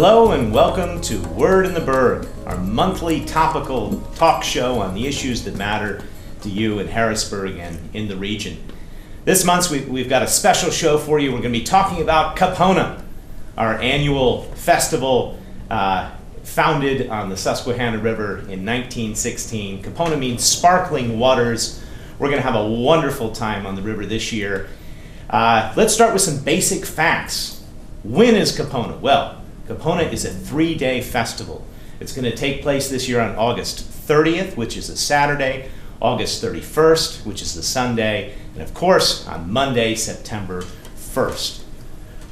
Hello and welcome to Word in the Burg, our monthly topical talk show on the issues that matter to you in Harrisburg and in the region. This month we've got a special show for you. We're going to be talking about Kipona, our annual festival founded on the Susquehanna River in 1916. Kipona means sparkling waters. We're going to have a wonderful time on the river this year. Let's start with some basic facts. When is Kipona? Well, Kipona is a 3-day festival. It's going to take place this year on August 30th, which is a Saturday, August 31st, which is the Sunday, and of course on Monday, September 1st.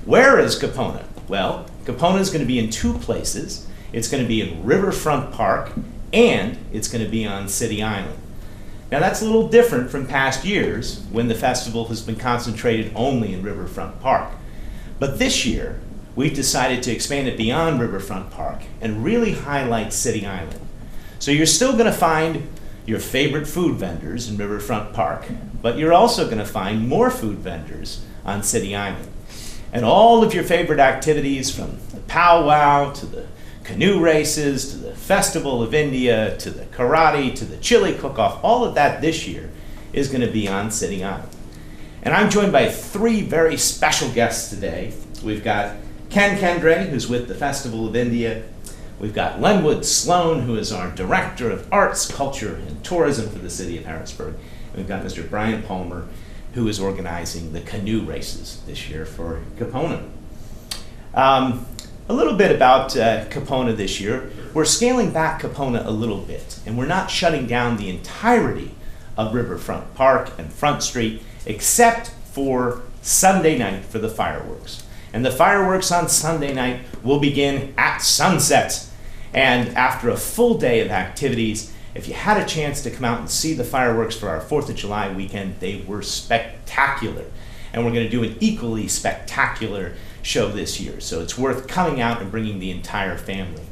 Where is Kipona? Well, Kipona is going to be in two places. It's going to be in Riverfront Park, and it's going to be on City Island. Now that's a little different from past years when the festival has been concentrated only in Riverfront Park. But this year, we've decided to expand it beyond Riverfront Park and really highlight City Island. So you're still going to find your favorite food vendors in Riverfront Park, but you're also going to find more food vendors on City Island. And all of your favorite activities, from the powwow to the canoe races to the Festival of India to the karate to the chili cook-off, all of that this year is going to be on City Island. And I'm joined by three very special guests today. We've got Ken Kendre, who's with the Festival of India. We've got Lenwood Sloan, who is our Director of Arts, Culture, and Tourism for the City of Harrisburg. And we've got Mr. Brian Palmer, who is organizing the canoe races this year for Kipona. A little bit about Kipona this year. We're scaling back Kipona a little bit, and we're not shutting down the entirety of Riverfront Park and Front Street, except for Sunday night for the fireworks. And the fireworks on Sunday night will begin at sunset. And after a full day of activities, if you had a chance to come out and see the fireworks for our 4th of July weekend, they were spectacular. And we're going to do an equally spectacular show this year. So it's worth coming out and bringing the entire family.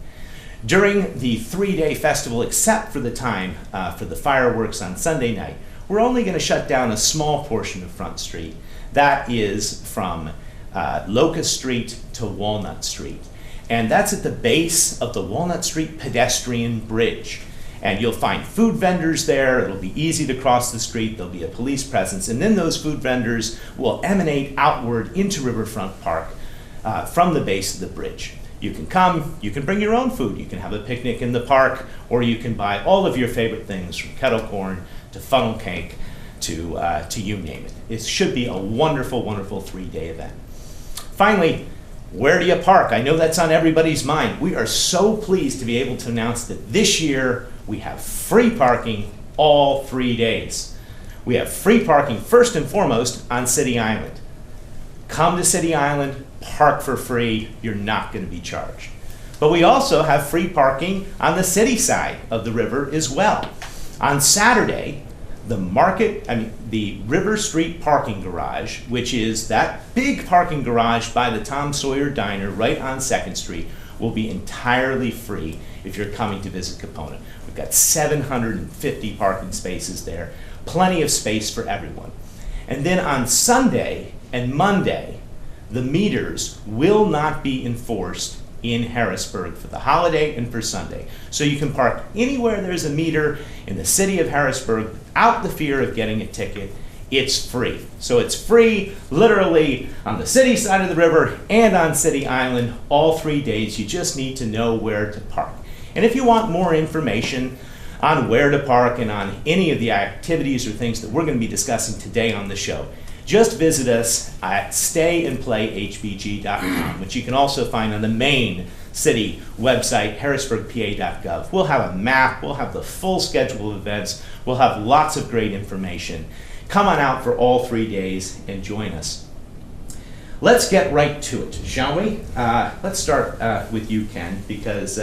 During the 3-day festival, except for the time for the fireworks on Sunday night, we're only going to shut down a small portion of Front Street. That is from Locust Street to Walnut Street. And that's at the base of the Walnut Street pedestrian bridge. And you'll find food vendors there. It'll be easy to cross the street. There'll be a police presence. And then those food vendors will emanate outward into Riverfront Park from the base of the bridge. You can come, you can bring your own food. You can have a picnic in the park, or you can buy all of your favorite things, from kettle corn to funnel cake to you name it. It should be a wonderful, wonderful 3-day event. Finally, where do you park? I know that's on everybody's mind. We are so pleased to be able to announce that this year we have free parking all 3 days. We have free parking first and foremost on City Island. Come to City Island, park for free, you're not going to be charged. But we also have free parking on the city side of the river as well. On Saturday, the River Street parking garage, which is that big parking garage by the Tom Sawyer Diner right on 2nd Street, will be entirely free if you're coming to visit Kipona. We've got 750 parking spaces there, plenty of space for everyone. And then on Sunday and Monday, the meters will not be enforced in Harrisburg for the holiday and for Sunday. So you can park anywhere there's a meter in the city of Harrisburg without the fear of getting a ticket. It's free. So it's free literally on the city side of the river and on City Island all 3 days. You just need to know where to park. And if you want more information on where to park and on any of the activities or things that we're going to be discussing today on the show, just visit us at stayandplayhbg.com, which you can also find on the main city website, harrisburgpa.gov. We'll have a map, we'll have the full schedule of events, we'll have lots of great information. Come on out for all 3 days and join us. Let's get right to it, shall we? Let's start with you, Ken, because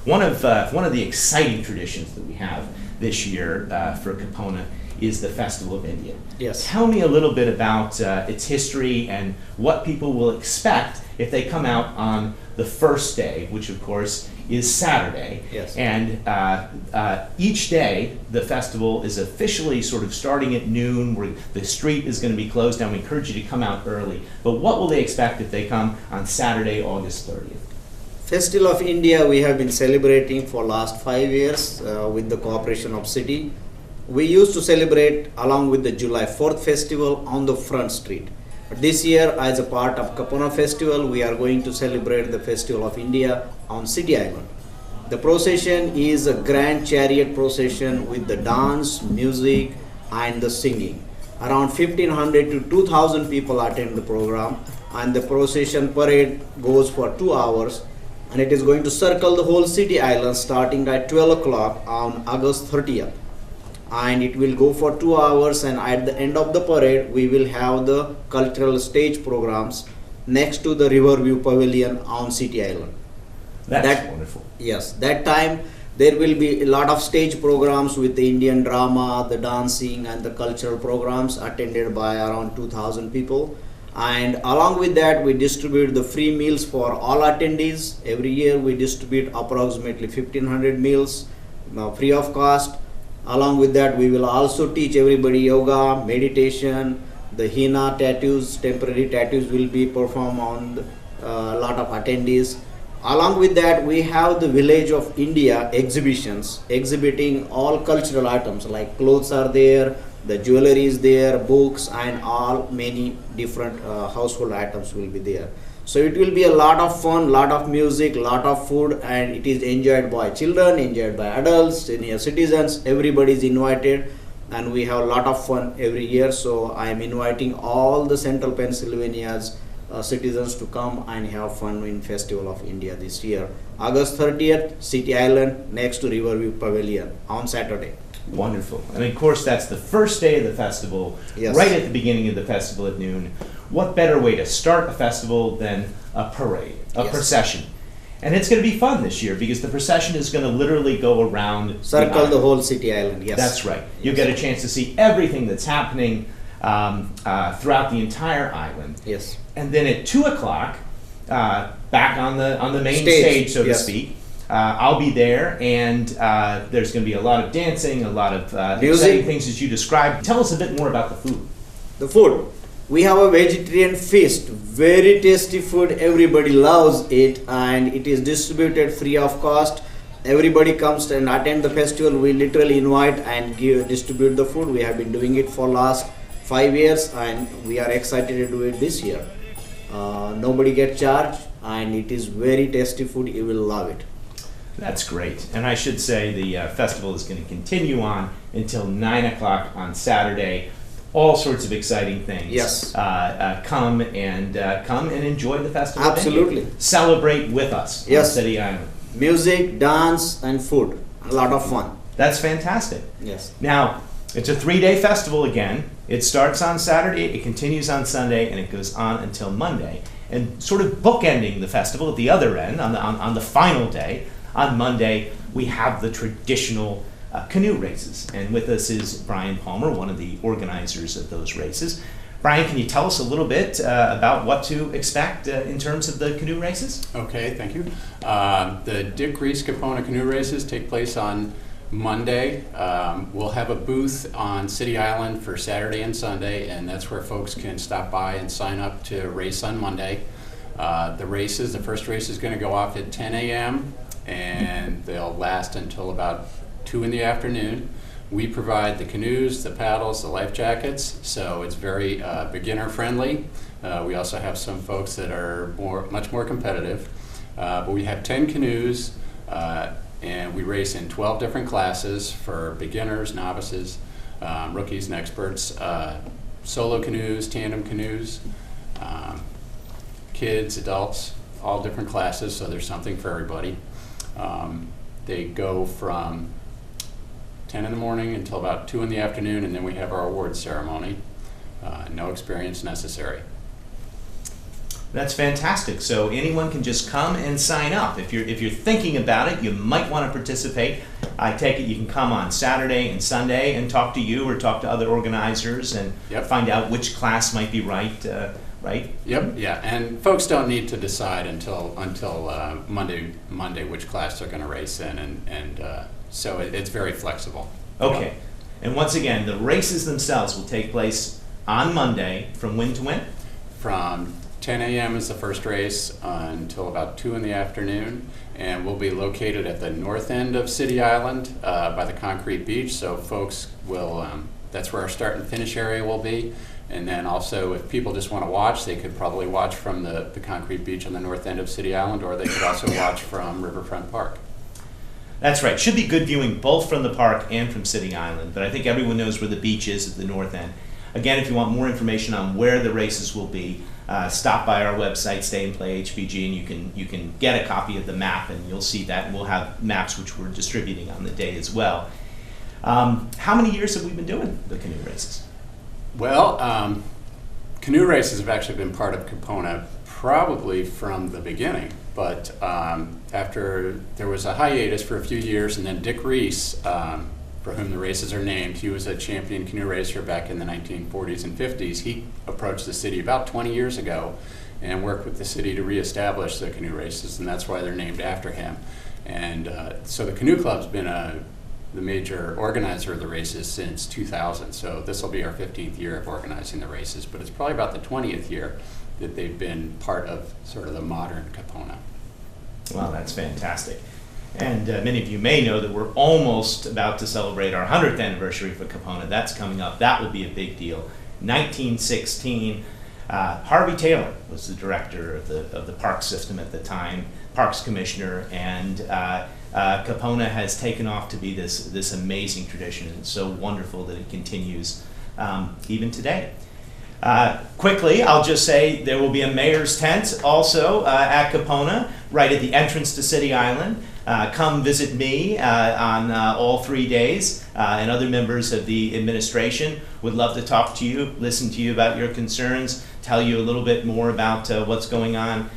one of the exciting traditions that we have this year for Kipona is the Festival of India. Yes. Tell me a little bit about its history and what people will expect if they come out on the first day, which of course is Saturday. Yes. And each day the festival is officially sort of starting at noon, where the street is going to be closed down. We encourage you to come out early. But what will they expect if they come on Saturday, August 30th? Festival of India we have been celebrating for last 5 years with the cooperation of city. We used to celebrate along with the July 4th festival on the front street. But this year, as a part of Kipona festival, we are going to celebrate the Festival of India on City Island. The procession is a grand chariot procession with the dance, music and the singing. Around 1500 to 2000 people attend the program, and the procession parade goes for 2 hours, and it is going to circle the whole City Island starting at 12 o'clock on August 30th. And it will go for 2 hours, and at the end of the parade we will have the cultural stage programs next to the Riverview Pavilion on City Island. That's wonderful. Yes, that time there will be a lot of stage programs with the Indian drama, the dancing and the cultural programs attended by around 2000 people. And along with that, we distribute the free meals for all attendees. Every year we distribute approximately 1500 meals free of cost. Along with that, we will also teach everybody yoga, meditation, the henna tattoos, temporary tattoos will be performed on a lot of attendees. Along with that, we have the Village of India exhibitions exhibiting all cultural items like clothes are there, the jewelry is there, books and all many different household items will be there. So it will be a lot of fun, lot of music, lot of food, and it is enjoyed by children, enjoyed by adults, senior citizens, everybody is invited, and we have a lot of fun every year. So I am inviting all the Central Pennsylvania's citizens to come and have fun in Festival of India this year. August 30th, City Island next to Riverview Pavilion on Saturday. Wonderful. And of course, that's the first day of the festival, Yes. right at the beginning of the festival at noon. What better way to start a festival than a parade, a Yes. procession? And it's going to be fun this year because the procession is going to literally go around Circle island. the whole City Island, yes. That's right. You'll get a chance to see everything that's happening throughout the entire island. Yes. And then at 2 o'clock, back on the main Stage, stage, so to yes. speak, I'll be there, and there's going to be a lot of dancing, a lot of Music. exciting things as you described. Tell us a bit more about the food. The food. We have a vegetarian feast, very tasty food, everybody loves it, and it is distributed free of cost. Everybody comes and attend the festival. We literally invite and distribute the food. We have been doing it for last 5 years, and we are excited to do it this year. Nobody gets charged, and it is very tasty food. You will love it. That's great. And I should say the festival is going to continue on until 9 o'clock on Saturday. All sorts of exciting things. Yes. Come and enjoy the festival. Absolutely. Celebrate with us on Yes. City Island. Music, dance, and food. A lot of fun. That's fantastic. Yes. Now, it's a 3-day festival again. It starts on Saturday, it continues on Sunday, and it goes on until Monday. And sort of bookending the festival at the other end, on the final day, on Monday, we have the traditional canoe races. And with us is Brian Palmer, one of the organizers of those races. Brian, can you tell us a little bit about what to expect in terms of the canoe races? Okay, thank you. The Dick Reese Kipona canoe races take place on Monday. We'll have a booth on City Island for Saturday and Sunday, and that's where folks can stop by and sign up to race on Monday. The first race is going to go off at 10 a.m. and they'll last until about 2 in the afternoon. We provide the canoes, the paddles, the life jackets, so it's very beginner friendly. We also have some folks that are much more competitive. But we have 10 canoes, and we race in 12 different classes for beginners, novices, rookies, and experts. Solo canoes, tandem canoes, kids, adults, all different classes, so there's something for everybody. They go from 10 in the morning until about 2 in the afternoon, and then we have our awards ceremony. No experience necessary. That's fantastic. So anyone can just come and sign up. If you're thinking about it, you might want to participate. I take it you can come on Saturday and Sunday and talk to you or talk to other organizers and Yep. find out which class might be right. Right? Yep, yeah, and folks don't need to decide until Monday which class they're going to race in, and so it's very flexible. Okay. And once again, the races themselves will take place on Monday from when to when? From 10 a.m. is the first race until about 2 in the afternoon, and we'll be located at the north end of City Island by the concrete beach, so folks will, that's where our start and finish area will be. And then also, if people just want to watch, they could probably watch from the concrete beach on the north end of City Island, or they could also watch from Riverfront Park. That's right. Should be good viewing both from the park and from City Island, but I think everyone knows where the beach is at the north end. Again, if you want more information on where the races will be, stop by our website, Stay and Play HBG, and you can get a copy of the map, and you'll see that, and we'll have maps which we're distributing on the day as well. How many years have we been doing the canoe races? Well, canoe races have actually been part of Kipona probably from the beginning, but after there was a hiatus for a few years, and then Dick Reese, for whom the races are named, he was a champion canoe racer back in the 1940s and 50s. He approached the city about 20 years ago and worked with the city to reestablish the canoe races, and that's why they're named after him. And so the Canoe Club's been the major organizer of the races since 2000, so this will be our 15th year of organizing the races, but it's probably about the 20th year that they've been part of sort of the modern Kipona. Well, that's fantastic. And many of you may know that we're almost about to celebrate our 100th anniversary for Kipona. That's coming up. That will be a big deal. 1916, Harvey Taylor was the director of the park system at the time, parks commissioner, and Kipona has taken off to be this amazing tradition, and it's so wonderful that it continues even today. Quickly, I'll just say there will be a mayor's tent also at Kipona, right at the entrance to City Island. Come visit me on all 3 days, and other members of the administration would love to talk to you, listen to you about your concerns, tell you a little bit more about what's going on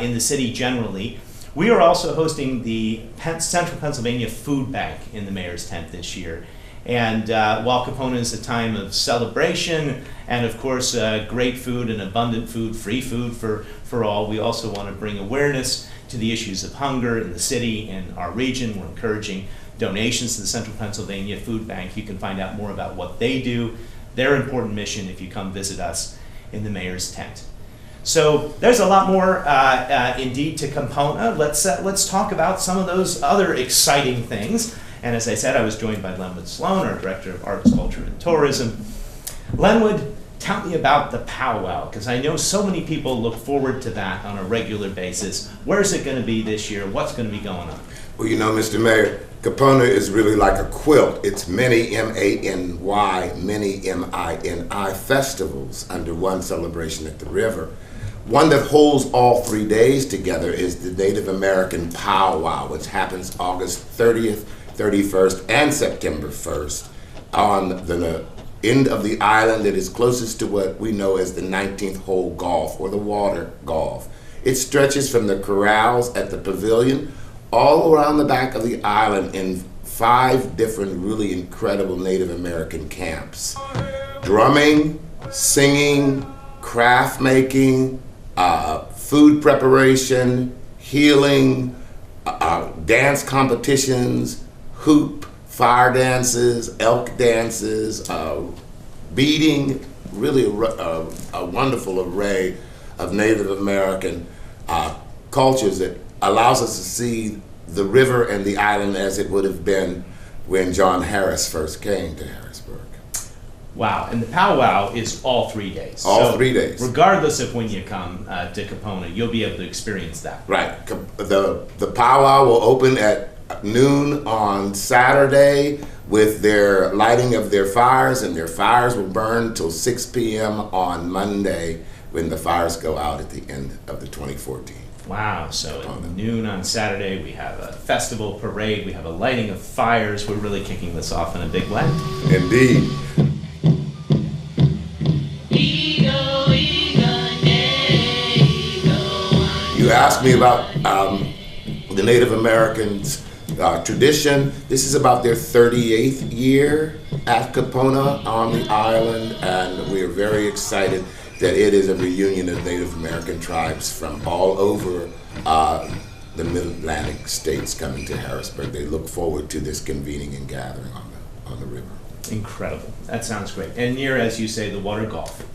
in the city generally. We are also hosting the Central Pennsylvania Food Bank in the mayor's tent this year. And while Kipona is a time of celebration and, of course, great food and abundant food, free food for all, we also want to bring awareness to the issues of hunger in the city and our region. We're encouraging donations to the Central Pennsylvania Food Bank. You can find out more about what they do, their important mission, if you come visit us in the mayor's tent. So there's a lot more indeed to Kipona. Let's talk about some of those other exciting things. And as I said, I was joined by Lenwood Sloan, our Director of Arts, Culture, and Tourism. Lenwood, tell me about the powwow, because I know so many people look forward to that on a regular basis. Where's it going to be this year? What's going to be going on? Well, you know, Mr. Mayor, Kipona is really like a quilt. It's many M-A-N-Y, many M-I-N-I festivals under one celebration at the river. One that holds all 3 days together is the Native American Powwow, which happens August 30th, 31st, and September 1st on the end of the island that is closest to what we know as the 19th hole golf, or the water golf. It stretches from the corrals at the pavilion all around the back of the island in 5 different really incredible Native American camps. Drumming, singing, craft making, food preparation, healing, dance competitions, hoop, fire dances, elk dances, beading, really a wonderful array of Native American cultures that allows us to see the river and the island as it would have been when John Harris first came to Harrisburg. Wow, and the powwow is all 3 days. All 3 days. Regardless of when you come to Kipona, you'll be able to experience that. Right. The powwow will open at noon on Saturday with their lighting of their fires, and their fires will burn till 6 p.m. on Monday when the fires go out at the end of the 2014. Wow, so at noon on Saturday we have a festival parade, we have a lighting of fires. We're really kicking this off in a big way. Indeed. You asked me about the Native Americans' tradition. This is about their 38th year at Kipona on the island, and we are very excited that it is a reunion of Native American tribes from all over the Mid-Atlantic states coming to Harrisburg. They look forward to this convening and gathering on the river. Incredible. That sounds great. And near, as you say, the water golf.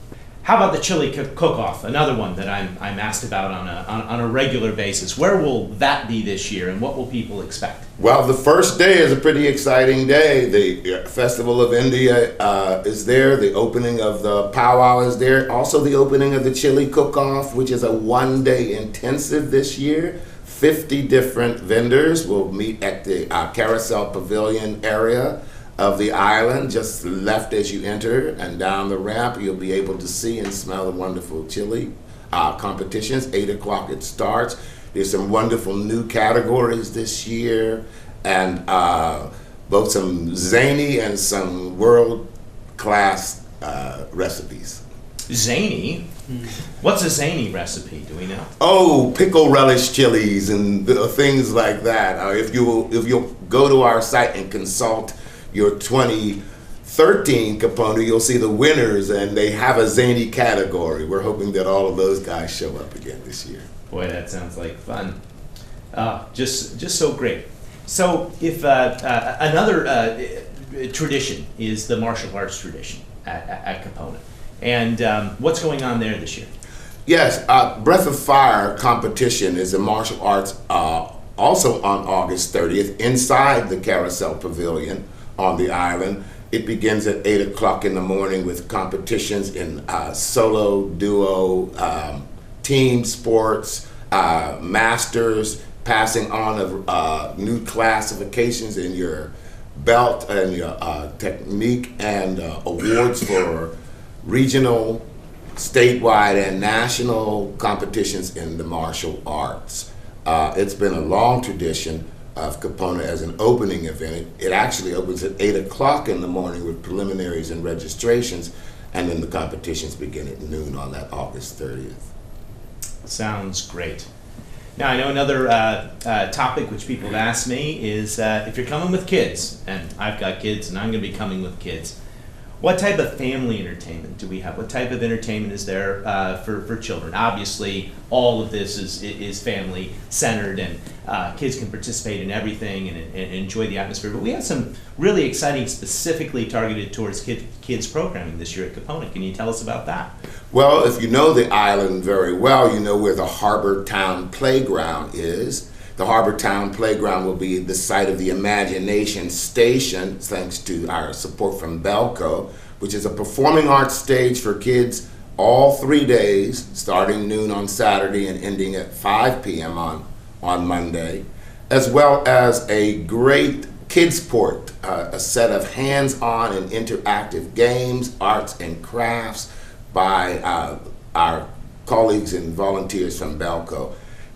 How about the chili cook-off? Another one that I'm asked about on a regular basis. Where will that be this year, and what will people expect? Well, the first day is a pretty exciting day. The Festival of India is there. The opening of the powwow is there. Also, the opening of the chili cook-off, which is a one-day intensive this year. 50 different vendors will meet at the Carousel Pavilion area of the island, just left as you enter, and down the ramp you'll be able to see and smell the wonderful chili competitions. 8 o'clock it starts. There's some wonderful new categories this year, and both some zany and some world-class recipes. Zany? What's a zany recipe? Do we know? Oh, pickle relish chilies and things like that. If you'll go to our site and consult your 2013 Kipona, you'll see the winners, and they have a zany category. We're hoping that all of those guys show up again this year. Boy, that sounds like fun. Just so great. So if another tradition is the martial arts tradition at Kipona. And what's going on there this year? Yes, Breath of Fire competition is a martial arts also on August 30th inside the Carousel Pavilion on the island. It begins at 8 o'clock in the morning with competitions in solo, duo, team sports, masters, passing on of new classifications in your belt and your technique, and awards for regional, statewide, and national competitions in the martial arts. It's been a long tradition of Kipona as an opening event. It actually opens at 8 o'clock in the morning with preliminaries and registrations, and then the competitions begin at noon on that August 30th. Sounds great. Now, I know another topic which people have asked me is if you're coming with kids, and I've got kids and I'm going to be coming with kids, what type of family entertainment do we have? What type of entertainment is there for children? Obviously, all of this is family centered, and kids can participate in everything and enjoy the atmosphere. But we have some really exciting, specifically targeted towards kids programming this year at Kipona. Can you tell us about that? Well, if you know the island very well, you know where the Harbor Town Playground is. The Harbor Town Playground will be the site of the Imagination Station, thanks to our support from Belco, which is a performing arts stage for kids all 3 days, starting noon on Saturday and ending at 5 p.m. on Monday, as well as a great kids port, a set of hands-on and interactive games, arts and crafts by our colleagues and volunteers from Belco.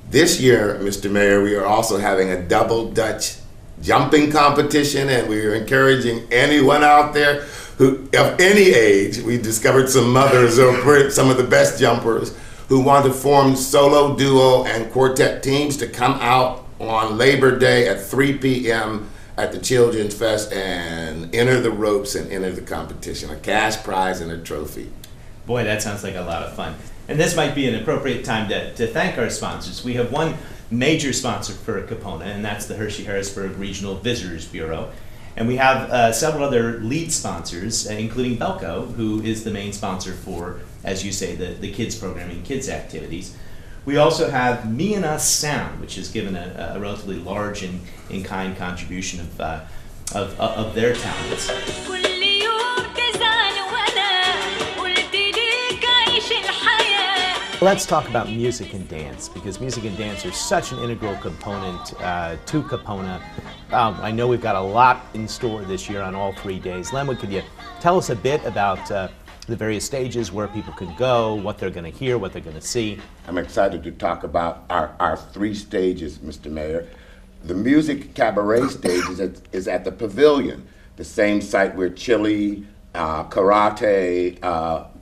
This year, Mr. Mayor, we are also having a double Dutch jumping competition, and we are encouraging anyone out there who, of any age, we discovered some mothers or some of the best jumpers who want to form solo, duo, and quartet teams to come out on Labor Day at 3 p.m. at the Children's Fest and enter the ropes and enter the competition, a cash prize and a trophy. Boy, that sounds like a lot of fun. And this might be an appropriate time to thank our sponsors. We have one major sponsor for Kipona, and that's the Hershey-Harrisburg Regional Visitors Bureau. And we have several other lead sponsors, including Belco, who is the main sponsor for, as you say, the kids programming, kids activities. We also have Me and Us Sound, which has given a relatively large and in-kind contribution of their talents. Let's talk about music and dance, because music and dance are such an integral component to Kipona. I know we've got a lot in store this year on all 3 days. Lemwood, could you tell us a bit about the various stages, where people can go, what they're going to hear, what they're going to see? I'm excited to talk about our 3 stages, Mr. Mayor. The music cabaret stage is at the Pavilion, the same site where chili, karate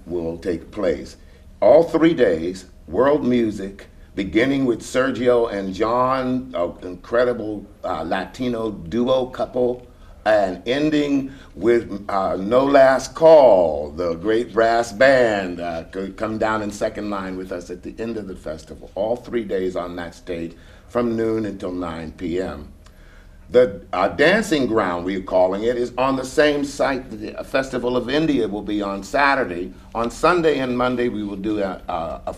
will take place. All 3 days, world music, beginning with Sergio and John, an incredible Latino duo couple, and ending with No Last Call, the great brass band, come down in second line with us at the end of the festival. All 3 days on that stage from noon until 9 p.m. The dancing ground, we're calling it, is on the same site that the Festival of India will be on Saturday. On Sunday and Monday, we will do a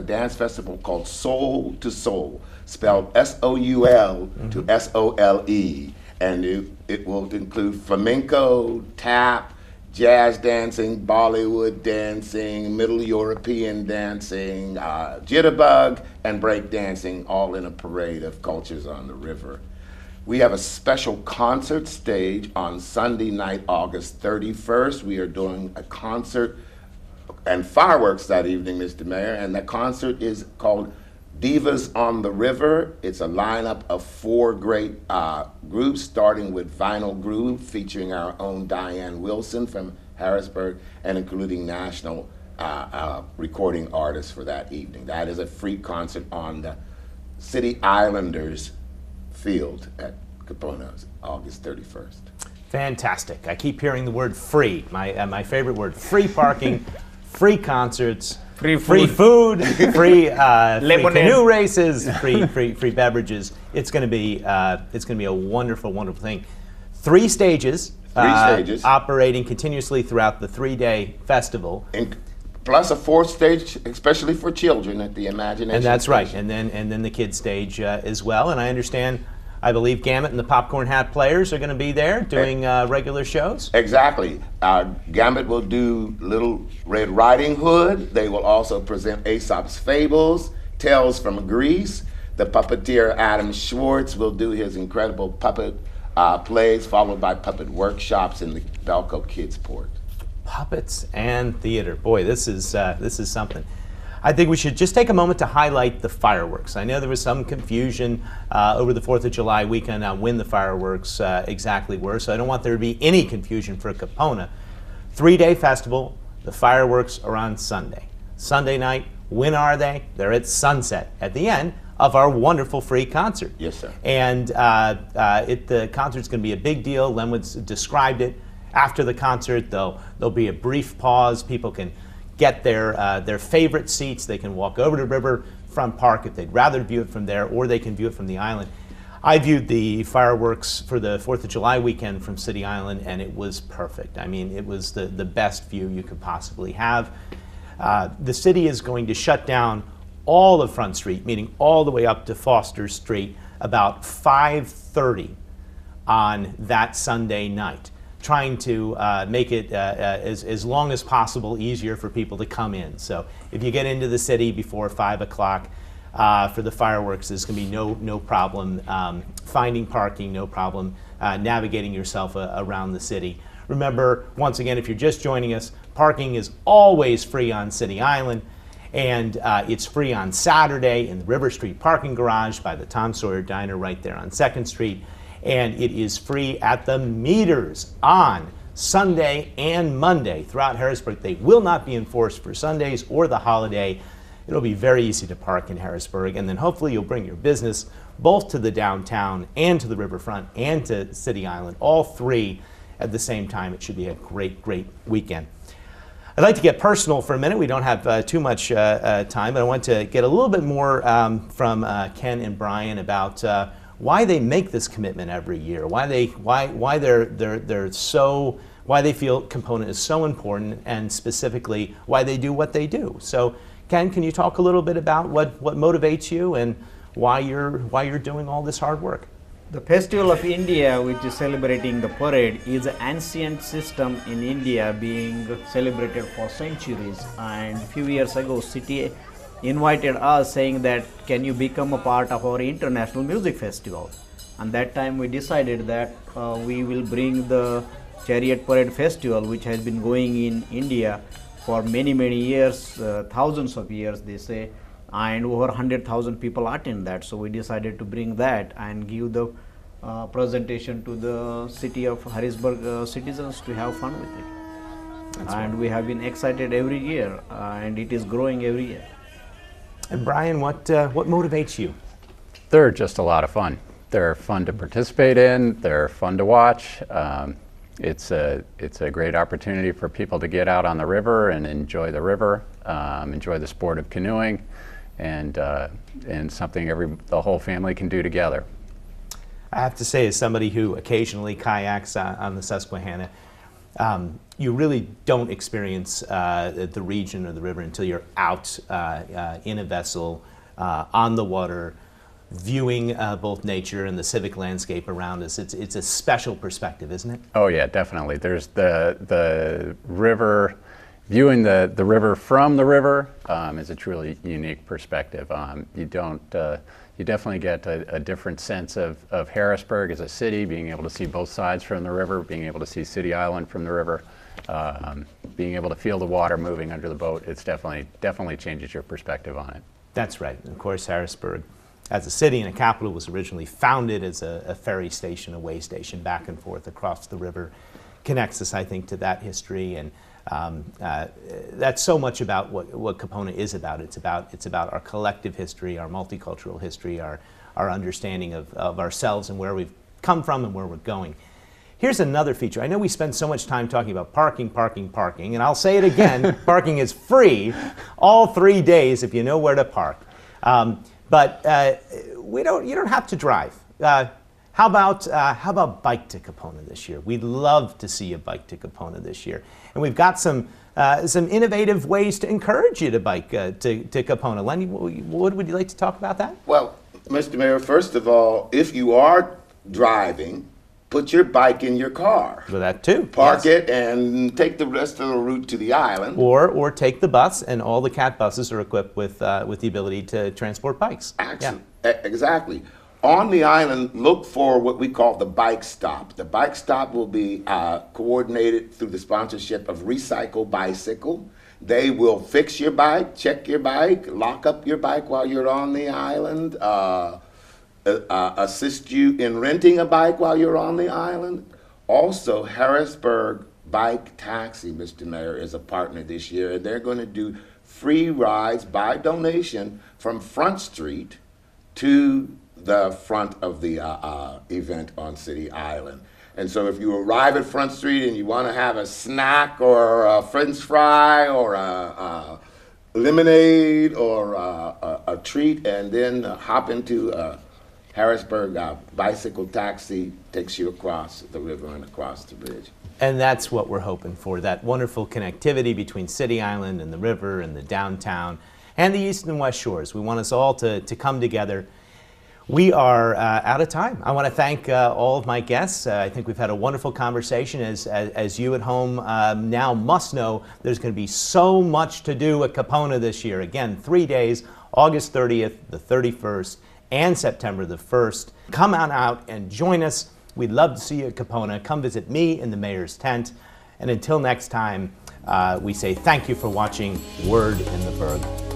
dance festival called Soul to Soul, spelled S-O-U-L to S-O-L-E. And it will include flamenco, tap, jazz dancing, Bollywood dancing, Middle European dancing, jitterbug, and break dancing, all in a parade of cultures on the river. We have a special concert stage on Sunday night, August 31st. We are doing a concert and fireworks that evening, Mr. Mayor, and the concert is called Divas on the River. It's a lineup of 4 great groups, starting with Vinyl Groove, featuring our own Diane Wilson from Harrisburg, and including national recording artists for that evening. That is a free concert on the City Islanders field at Kipona, August 31st. Fantastic. I keep hearing the word free, my favorite word. Free parking, free concerts, free food, free canoe races, free beverages. It's going to be a wonderful, wonderful thing. 3 stages. 3 stages. Operating continuously throughout the 3-day festival. Plus a 4th stage, especially for children at the Imagination. And that's right. Station. And then the kids stage as well. And I believe Gamut and the Popcorn Hat Players are going to be there doing regular shows. Exactly. Gamut will do Little Red Riding Hood. They will also present Aesop's Fables, Tales from Greece. The puppeteer Adam Schwartz will do his incredible puppet plays, followed by puppet workshops in the Belco Kids Port. Puppets and theater. Boy, this is something. I think we should just take a moment to highlight the fireworks. I know there was some confusion over the 4th of July weekend on when the fireworks exactly were, so I don't want there to be any confusion for Kipona. 3-day festival, the fireworks are on Sunday. Sunday night, when are they? They're at sunset, at the end of our wonderful free concert. Yes, sir. And the concert's going to be a big deal. Lenwood's described it. After the concert, there'll be a brief pause. People can get their favorite seats. They can walk over to Riverfront Park if they'd rather view it from there, or they can view it from the island. I viewed the fireworks for the 4th of July weekend from City Island, and it was perfect. I mean, it was the best view you could possibly have. The city is going to shut down all of Front Street, meaning all the way up to Foster Street, about 5:30 on that Sunday night, trying to make it as long as possible easier for people to come in. So if you get into the city before 5 o'clock for the fireworks, there's going to be no problem finding parking, no problem navigating yourself around the city. Remember, once again, if you're just joining us, parking is always free on City Island, and it's free on Saturday in the River Street parking garage by the Tom Sawyer Diner right there on 2nd Street. And it is free at the meters on Sunday and Monday throughout Harrisburg. They will not be enforced for Sundays or the holiday. It'll be very easy to park in Harrisburg, and then hopefully you'll bring your business both to the downtown and to the riverfront and to City Island, all 3 at the same time. It should be a great, great weekend. I'd like to get personal for a minute. We don't have too much time, but I want to get a little bit more from Ken and Brian about why they make this commitment every year, why they feel Kipona is so important, and specifically why they do what they do. So, Ken, can you talk a little bit about what motivates you and why you're doing all this hard work? The Festival of India, which is celebrating the parade, is an ancient system in India being celebrated for centuries. And a few years ago, city invited us saying that, can you become a part of our international music festival? And that time we decided that we will bring the Chariot Parade Festival, which has been going in India for many, many years, thousands of years they say, and over 100,000 people attend that. So we decided to bring that and give the presentation to the city of Harrisburg citizens to have fun with it. That's and we have been excited every year, and it is growing every year. And Brian, what motivates you? They're just a lot of fun. They're fun to participate in. They're fun to watch. It's a great opportunity for people to get out on the river and enjoy the river, enjoy the sport of canoeing, and something the whole family can do together. I have to say, as somebody who occasionally kayaks on the Susquehanna, you really don't experience the region or the river until you're out in a vessel, on the water, viewing both nature and the civic landscape around us. It's a special perspective, isn't it? Oh yeah, definitely. There's the river, viewing the river from the river is a truly unique perspective. You definitely get a different sense of Harrisburg as a city, being able to see both sides from the river, being able to see City Island from the river, being able to feel the water moving under the boat. It's definitely changes your perspective on it. That's right. And of course, Harrisburg, as a city and a capital, was originally founded as a ferry station, a way station back and forth across the river. Connects us, I think, to that history, and that's so much about what Kipona is about. It's about our collective history, our multicultural history, our understanding of ourselves and where we've come from and where we're going. Here's another feature. I know we spend so much time talking about parking, and I'll say it again, parking is free all 3 days if you know where to park. But you don't have to drive. How about bike to Kipona this year? We'd love to see a bike to Kipona this year. And we've got some innovative ways to encourage you to bike to Kipona. Lenny, would you like to talk about that? Well, Mr. Mayor, first of all, if you are driving, put your bike in your car. Well, that too. Park yes. it and take the rest of the route to the island. Or take the bus, and all the CAT buses are equipped with the ability to transport bikes. Excellent. Yeah. Exactly. On the island, look for what we call the bike stop. The bike stop will be coordinated through the sponsorship of Recycle Bicycle. They will fix your bike, check your bike, lock up your bike while you're on the island, assist you in renting a bike while you're on the island. Also, Harrisburg Bike Taxi, Mr. Mayor, is a partner this year, and they're going to do free rides by donation from Front Street to the front of the event on City Island. And so if you arrive at Front Street and you want to have a snack or a French fry or a lemonade or a treat, and then hop into Harrisburg bicycle taxi, takes you across the river and across the bridge. And that's what we're hoping for, that wonderful connectivity between City Island and the river and the downtown and the east and west shores. We want us all to come together. We are out of time. I want to thank all of my guests. I think we've had a wonderful conversation. As you at home now must know, there's going to be so much to do at Kipona this year. Again, 3 days, August 30th, the 31st, and September the 1st. Come on out and join us. We'd love to see you at Kipona. Come visit me in the mayor's tent. And until next time, we say thank you for watching Word in the Burg.